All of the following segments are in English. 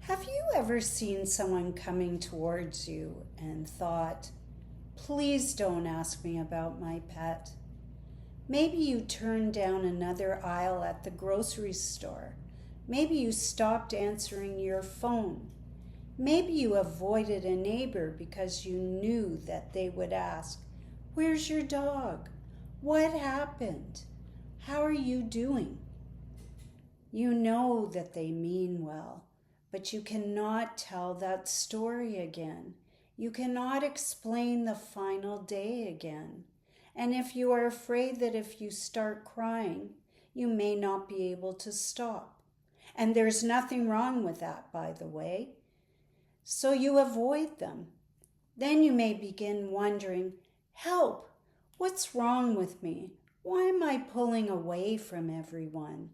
Have you ever seen someone coming towards you and thought, please don't ask me about my pet? Maybe you turned down another aisle at the grocery store. Maybe you stopped answering your phone. Maybe you avoided a neighbor because you knew that they would ask, where's your dog? What happened? How are you doing? You know that they mean well, but you cannot tell that story again. You cannot explain the final day again. And if you are afraid that if you start crying, you may not be able to stop. And there's nothing wrong with that, by the way. So you avoid them. Then you may begin wondering, help, what's wrong with me? Why am I pulling away from everyone?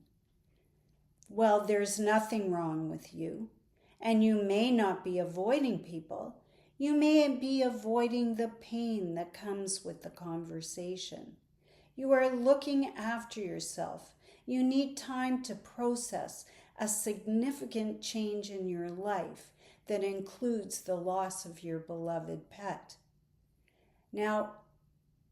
Well, there's nothing wrong with you. And you may not be avoiding people. You may be avoiding the pain that comes with the conversation. You are looking after yourself. You need time to process a significant change in your life that includes the loss of your beloved pet. Now,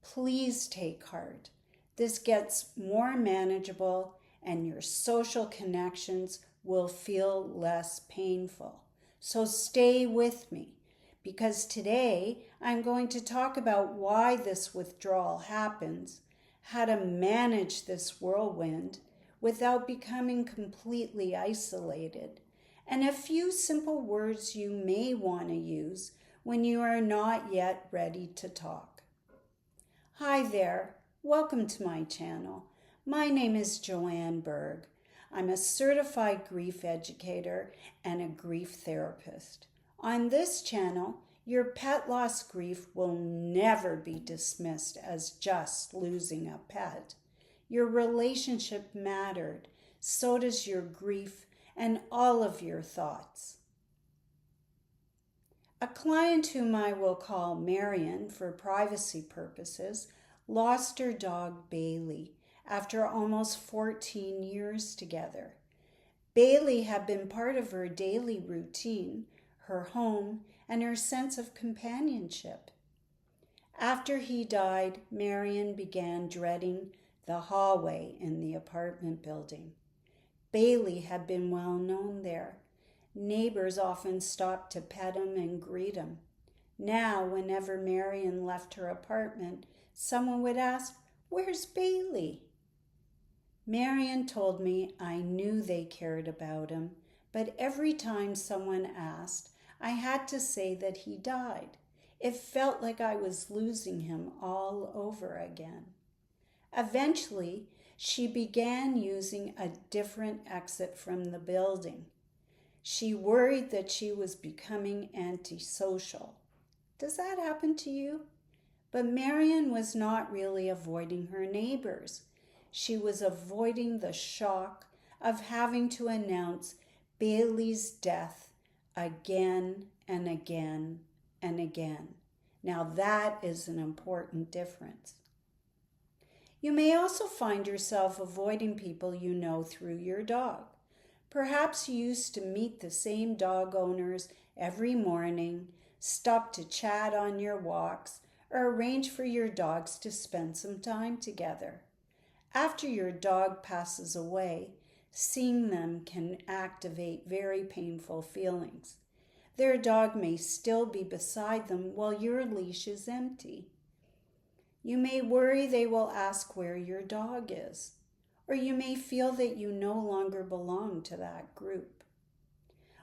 please take heart. This gets more manageable and your social connections will feel less painful. So stay with me, because today I'm going to talk about why this withdrawal happens, how to manage this whirlwind without becoming completely isolated, and a few simple words you may want to use when you are not yet ready to talk. Hi there, welcome to my channel. My name is Joanne Berg. I'm a certified grief educator and a grief therapist. On this channel, your pet loss grief will never be dismissed as just losing a pet. Your relationship mattered, so does your grief and all of your thoughts. A client whom I will call Marion for privacy purposes lost her dog Bailey after almost 14 years together. Bailey had been part of her daily routine, her home, and her sense of companionship. After he died, Marion began dreading the hallway in the apartment building. Bailey had been well known there. Neighbors often stopped to pet him and greet him. Now, whenever Marion left her apartment, someone would ask, "Where's Bailey?" Marion told me I knew they cared about him, but every time someone asked, I had to say that he died. It felt like I was losing him all over again. Eventually, she began using a different exit from the building. She worried that she was becoming antisocial. Does that happen to you? But Marion was not really avoiding her neighbors. She was avoiding the shock of having to announce Bailey's death again and again and again. Now that is an important difference. You may also find yourself avoiding people you know through your dog. Perhaps you used to meet the same dog owners every morning, stop to chat on your walks, or arrange for your dogs to spend some time together. After your dog passes away, seeing them can activate very painful feelings. Their dog may still be beside them while your leash is empty. You may worry they will ask where your dog is, or you may feel that you no longer belong to that group.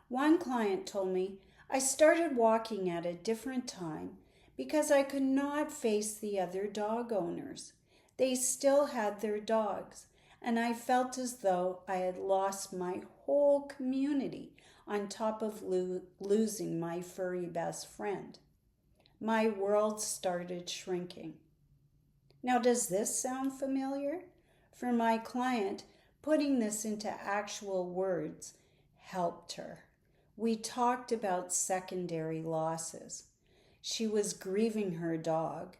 One client told me, I started walking at a different time because I could not face the other dog owners. They still had their dogs, and I felt as though I had lost my whole community on top of losing my furry best friend. My world started shrinking. Now, does this sound familiar? For my client, putting this into actual words helped her. We talked about secondary losses. She was grieving her dog,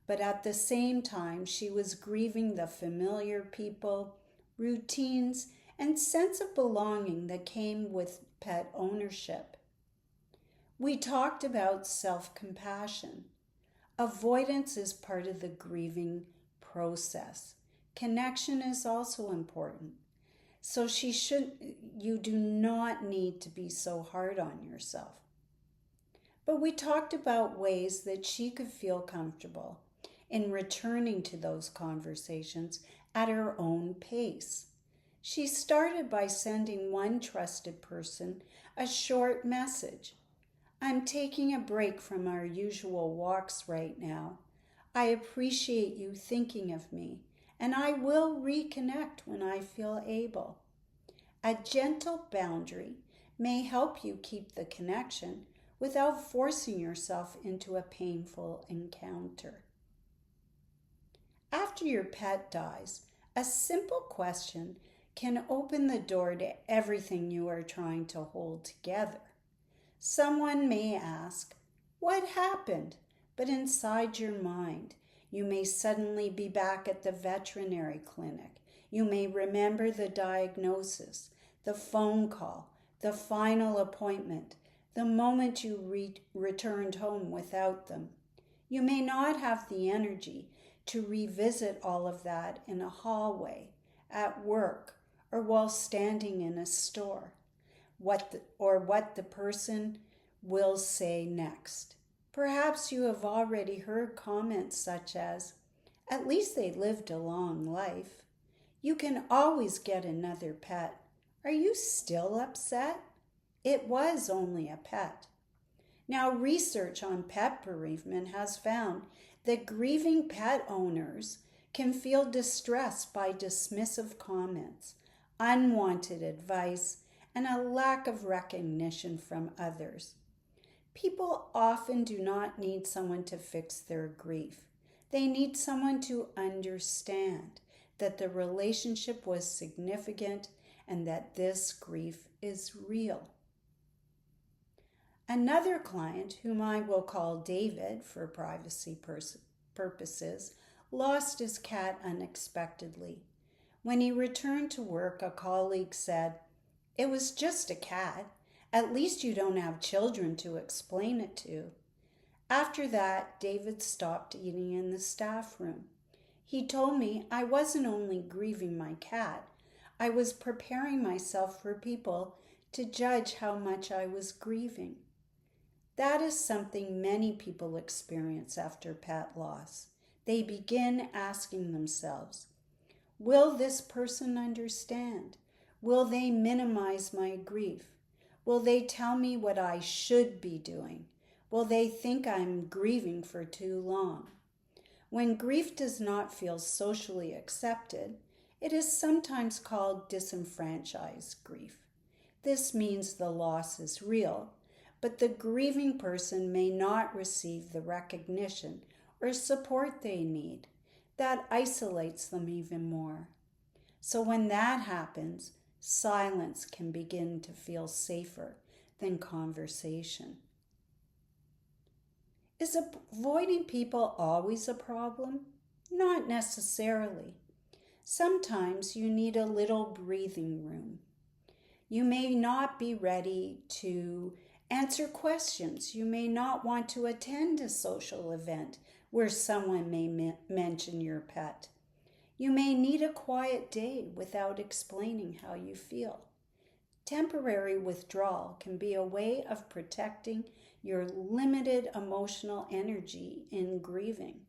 but at the same time, she was grieving the familiar people, routines, and sense of belonging that came with pet ownership. We talked about self-compassion. Avoidance is part of the grieving process. Connection is also important. So you do not need to be so hard on yourself. But we talked about ways that she could feel comfortable in returning to those conversations at her own pace. She started by sending one trusted person a short message. I'm taking a break from our usual walks right now. I appreciate you thinking of me, and I will reconnect when I feel able. A gentle boundary may help you keep the connection without forcing yourself into a painful encounter. After your pet dies, a simple question can open the door to everything you are trying to hold together. Someone may ask, "What happened?" But inside your mind, you may suddenly be back at the veterinary clinic. You may remember the diagnosis, the phone call, the final appointment, the moment you returned home without them. You may not have the energy to revisit all of that in a hallway, at work, or while standing in a store, what the person will say next. Perhaps you have already heard comments such as, "At least they lived a long life." "You can always get another pet." "Are you still upset?" "It was only a pet." Now, research on pet bereavement has found that grieving pet owners can feel distressed by dismissive comments, unwanted advice, and a lack of recognition from others. People often do not need someone to fix their grief. They need someone to understand that the relationship was significant and that this grief is real. Another client, whom I will call David for privacy purposes, lost his cat unexpectedly. When he returned to work, a colleague said, "It was just a cat. At least you don't have children to explain it to." After that, David stopped eating in the staff room. He told me, "I wasn't only grieving my cat, I was preparing myself for people to judge how much I was grieving." That is something many people experience after pet loss. They begin asking themselves, will this person understand? Will they minimize my grief? Will they tell me what I should be doing? Will they think I'm grieving for too long? When grief does not feel socially accepted, it is sometimes called disenfranchised grief. This means the loss is real, but the grieving person may not receive the recognition or support they need. That isolates them even more. So when that happens, silence can begin to feel safer than conversation. Is avoiding people always a problem? Not necessarily. Sometimes you need a little breathing room. You may not be ready to answer questions. You may not want to attend a social event where someone may mention your pet. You may need a quiet day without explaining how you feel. Temporary withdrawal can be a way of protecting your limited emotional energy in grieving.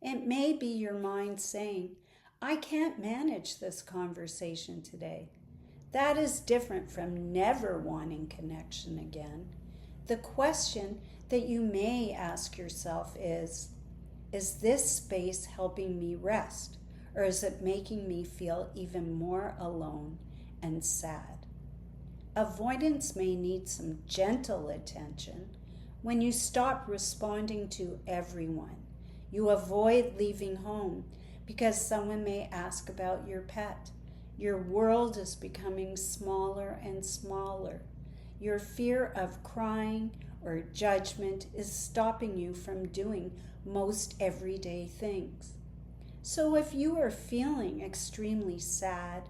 It may be your mind saying, "I can't manage this conversation today." That is different from never wanting connection again. The question that you may ask yourself is this space helping me rest, or is it making me feel even more alone and sad? Avoidance may need some gentle attention. When you stop responding to everyone, you avoid leaving home because someone may ask about your pet. Your world is becoming smaller and smaller. Your fear of crying or judgment is stopping you from doing most everyday things. So if you are feeling extremely sad,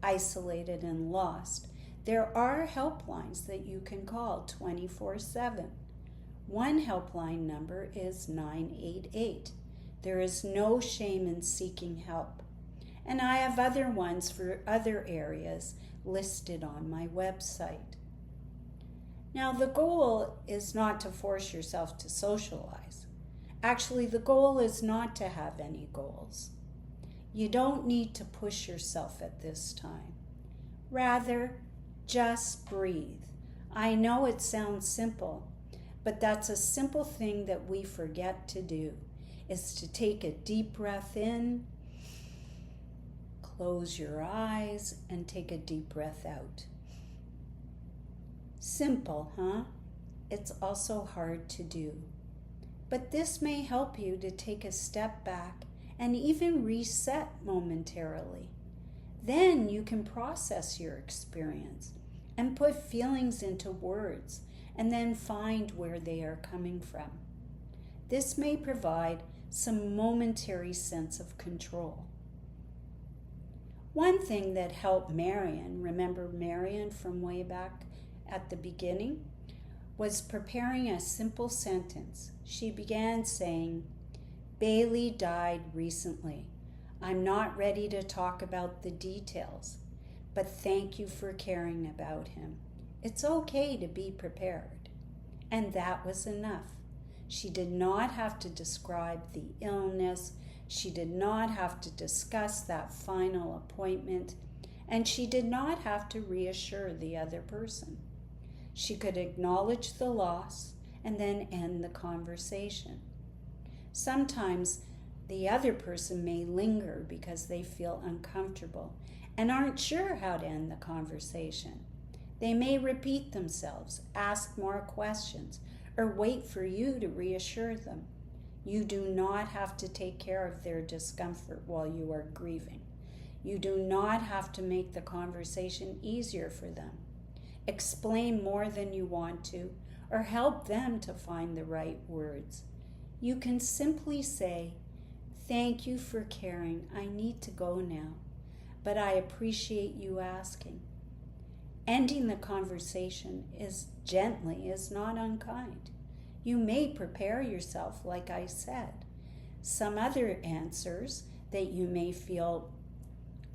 isolated, and lost, There are helplines that you can call 24/7. One helpline number is 988. There is no shame in seeking help. And I have other ones for other areas listed on my website. Now, the goal is not to force yourself to socialize. Actually, the goal is not to have any goals. You don't need to push yourself at this time. Rather, just breathe. I know it sounds simple, but that's a simple thing that we forget to do, is to take a deep breath in, close your eyes, and take a deep breath out. Simple, huh? It's also hard to do. But this may help you to take a step back and even reset momentarily. Then you can process your experience and put feelings into words and then find where they are coming from. This may provide some momentary sense of control. One thing that helped Marion, remember Marion from way back at the beginning, was preparing a simple sentence. She began saying, "Bailey died recently. I'm not ready to talk about the details, but thank you for caring about him. It's okay to be prepared." And that was enough. She did not have to describe the illness. She did not have to discuss that final appointment, and she did not have to reassure the other person. She could acknowledge the loss and then end the conversation. Sometimes the other person may linger because they feel uncomfortable and aren't sure how to end the conversation. They may repeat themselves, ask more questions, or wait for you to reassure them. You do not have to take care of their discomfort while you are grieving. You do not have to make the conversation easier for them, explain more than you want to, or help them to find the right words. You can simply say, "Thank you for caring. I need to go now, but I appreciate you asking." Ending the conversation gently is not unkind. You may prepare yourself, like I said. Some other answers that you may feel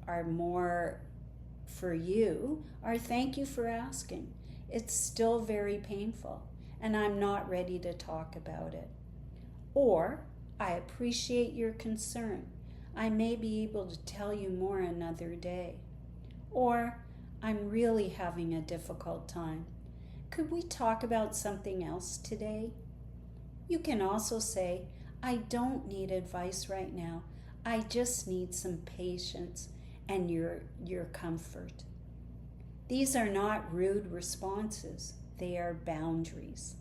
are more for you are, "Thank you for asking. It's still very painful, and I'm not ready to talk about it." Or, "I appreciate your concern. I may be able to tell you more another day." Or, "I'm really having a difficult time. Could we talk about something else today?" You can also say, "I don't need advice right now. I just need some patience and your comfort." These are not rude responses. They are boundaries.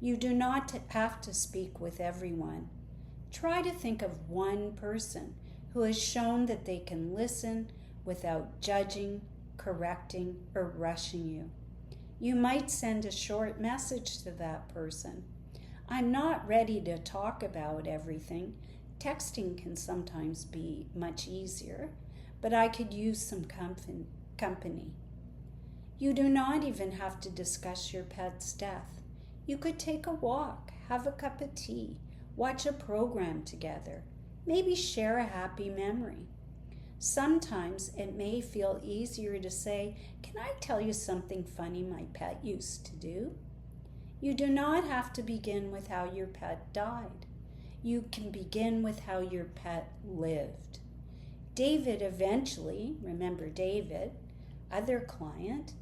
You do not have to speak with everyone. Try to think of one person who has shown that they can listen without judging, correcting, or rushing you. You might send a short message to that person. "I'm not ready to talk about everything. Texting can sometimes be much easier, but I could use some company." You do not even have to discuss your pet's death. You could take a walk, have a cup of tea, watch a program together, maybe share a happy memory. Sometimes it may feel easier to say, "Can I tell you something funny my pet used to do?" You do not have to begin with how your pet died. You can begin with how your pet lived. David eventually, remember David, other client,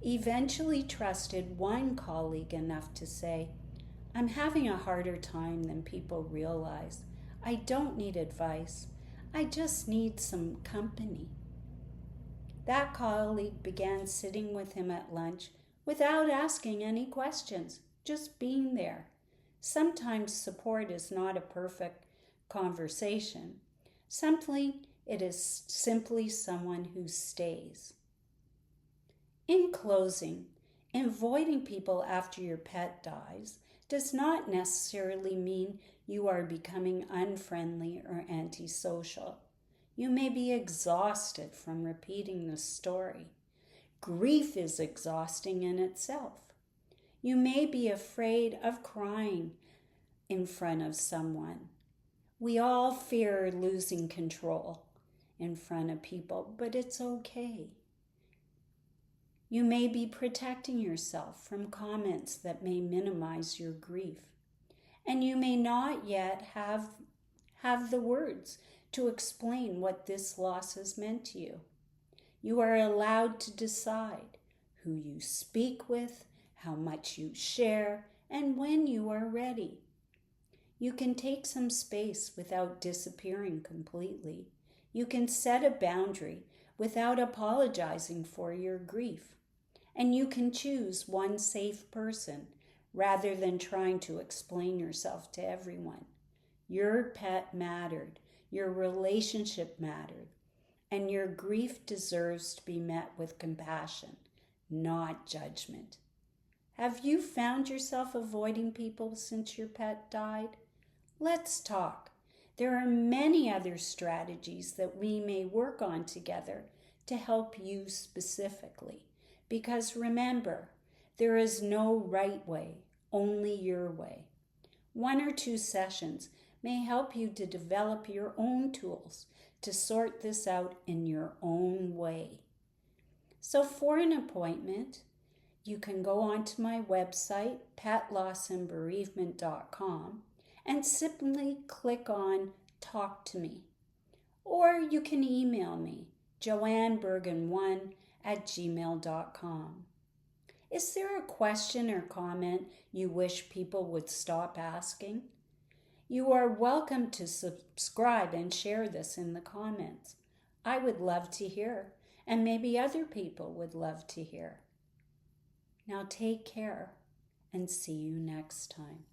eventually trusted one colleague enough to say, "I'm having a harder time than people realize. I don't need advice. I just need some company." That colleague began sitting with him at lunch without asking any questions, just being there. Sometimes support is not a perfect conversation. It is simply someone who stays. In closing, avoiding people after your pet dies does not necessarily mean you are becoming unfriendly or antisocial. You may be exhausted from repeating the story. Grief is exhausting in itself. You may be afraid of crying in front of someone. We all fear losing control in front of people, but it's okay. You may be protecting yourself from comments that may minimize your grief. And you may not yet have the words to explain what this loss has meant to you. You are allowed to decide who you speak with, how much you share, and when you are ready. You can take some space without disappearing completely. You can set a boundary without apologizing for your grief. And you can choose one safe person rather than trying to explain yourself to everyone. Your pet mattered. Your relationship mattered. And your grief deserves to be met with compassion, not judgment. Have you found yourself avoiding people since your pet died? Let's talk. There are many other strategies that we may work on together to help you specifically. Because remember, there is no right way, only your way. 1 or 2 sessions may help you to develop your own tools to sort this out in your own way. So for an appointment, you can go onto my website, petlossandbereavement.com, and simply click on Talk to Me. Or you can email me, joannebergen1@gmail.com. Is there a question or comment you wish people would stop asking? You are welcome to subscribe and share this in the comments. I would love to hear, and maybe other people would love to hear. Now take care and see you next time.